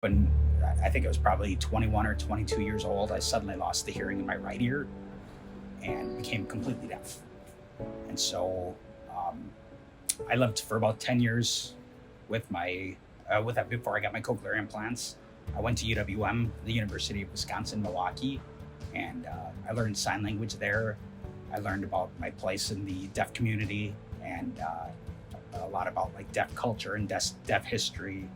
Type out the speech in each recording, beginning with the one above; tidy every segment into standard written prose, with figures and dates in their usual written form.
When I think it was probably 21 or 22 years old, I suddenly lost the hearing in my right ear and became completely deaf. And so um, I lived for about 10 years with with that before I got my cochlear implants. I went to UWM, the University of Wisconsin Milwaukee, and I learned sign language there. I learned about my place in the deaf community and a lot about like deaf culture and deaf history,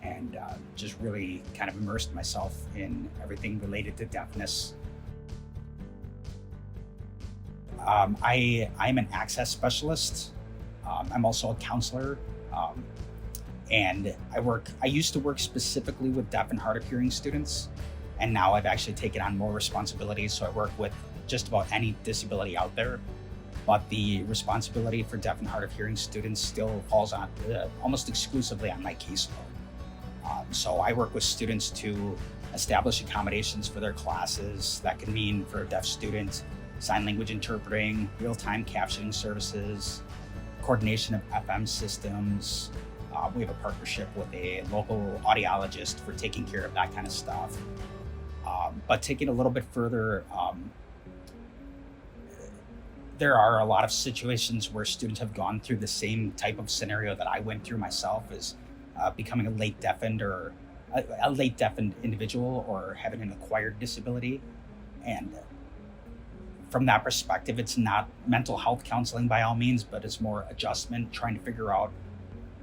and just really kind of immersed myself in everything related to deafness. I'm an access specialist. I'm also a counselor, um, and I used to work specifically with deaf and hard of hearing students, and now I've actually taken on more responsibilities. So I work with just about any disability out there, but the responsibility for deaf and hard of hearing students still falls on almost exclusively on my caseload. So I work with students to establish accommodations for their classes. That can mean for a deaf student, sign language interpreting, real-time captioning services, coordination of FM systems. We have a partnership with a local audiologist for taking care of that kind of stuff. But taking it a little bit further, there are a lot of situations where students have gone through the same type of scenario that I went through myself, as becoming a late deafened or a late deafened individual or having an acquired disability. And from that perspective, it's not mental health counseling by all means, but it's more adjustment, trying to figure out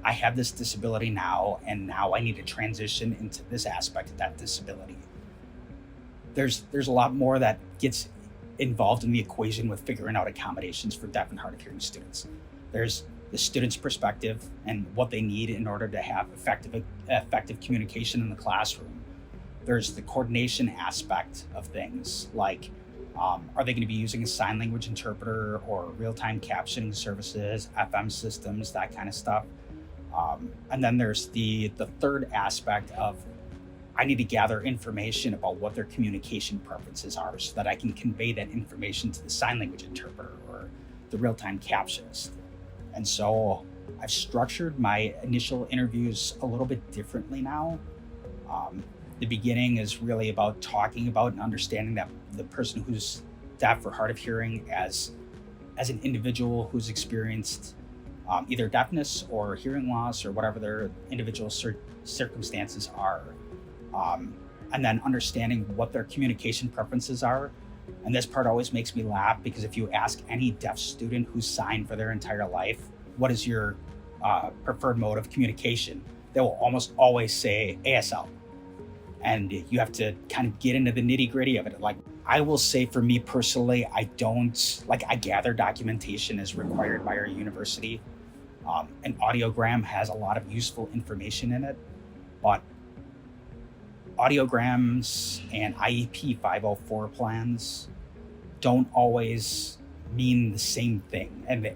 I have this disability now, and now I need to transition into this aspect of that disability. There's a lot more that gets involved in the equation with figuring out accommodations for deaf and hard of hearing students. There's the student's perspective and what they need in order to have effective communication in the classroom. There's the coordination aspect of things, like are they going to be using a sign language interpreter or real-time captioning services, FM systems, that kind of stuff. And then there's the third aspect of I need to gather information about what their communication preferences are so that I can convey that information to the sign language interpreter or the real-time captionist. And so I've structured my initial interviews a little bit differently now. The beginning is really about talking about and understanding that the person who's deaf or hard of hearing as an individual who's experienced either deafness or hearing loss or whatever their individual circumstances are. And then understanding what their communication preferences are. And this part always makes me laugh, because if you ask any deaf student who's signed for their entire life, what is your preferred mode of communication? They will almost always say ASL. And you have to kind of get into the nitty gritty of it. Like, I will say for me personally, I gather documentation as required by our university. An audiogram has a lot of useful information in it, but audiograms and IEP 504 plans don't always mean the same thing. And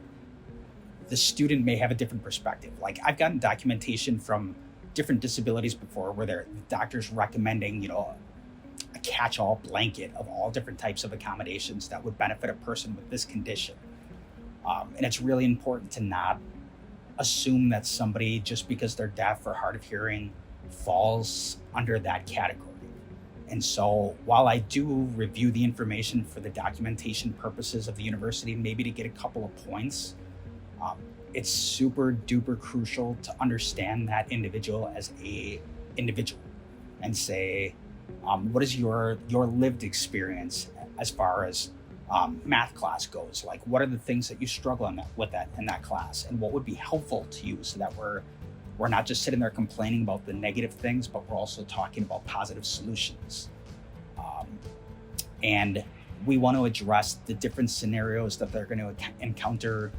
the student may have a different perspective. Like, I've gotten documentation from different disabilities before where the doctor's recommending, a catch-all blanket of all different types of accommodations that would benefit a person with this condition. And it's really important to not assume that somebody, just because they're deaf or hard of hearing, falls under that category. And so while I do review the information for the documentation purposes of the university, maybe to get a couple of points, it's super duper crucial to understand that individual as a individual and say, what is your lived experience as far as math class goes? Like, what are the things that you struggle with in that class, and what would be helpful to you, so that we're not just sitting there complaining about the negative things, but we're also talking about positive solutions. And we want to address the different scenarios that they're going to encounter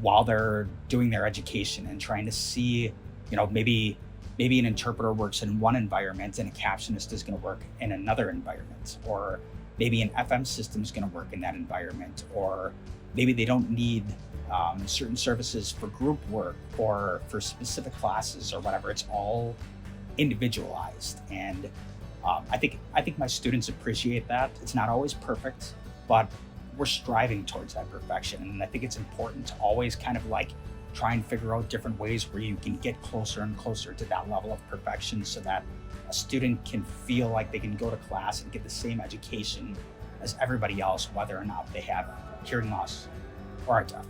while they're doing their education, and trying to see, maybe an interpreter works in one environment and a captionist is going to work in another environment, or maybe an FM system is going to work in that environment, or maybe they don't need certain services for group work or for specific classes or whatever. It's all individualized, and I think my students appreciate that. It's not always perfect, but we're striving towards that perfection, and I think it's important to always kind of like try and figure out different ways where you can get closer and closer to that level of perfection so that a student can feel like they can go to class and get the same education as everybody else, whether or not they have hearing loss or are deaf.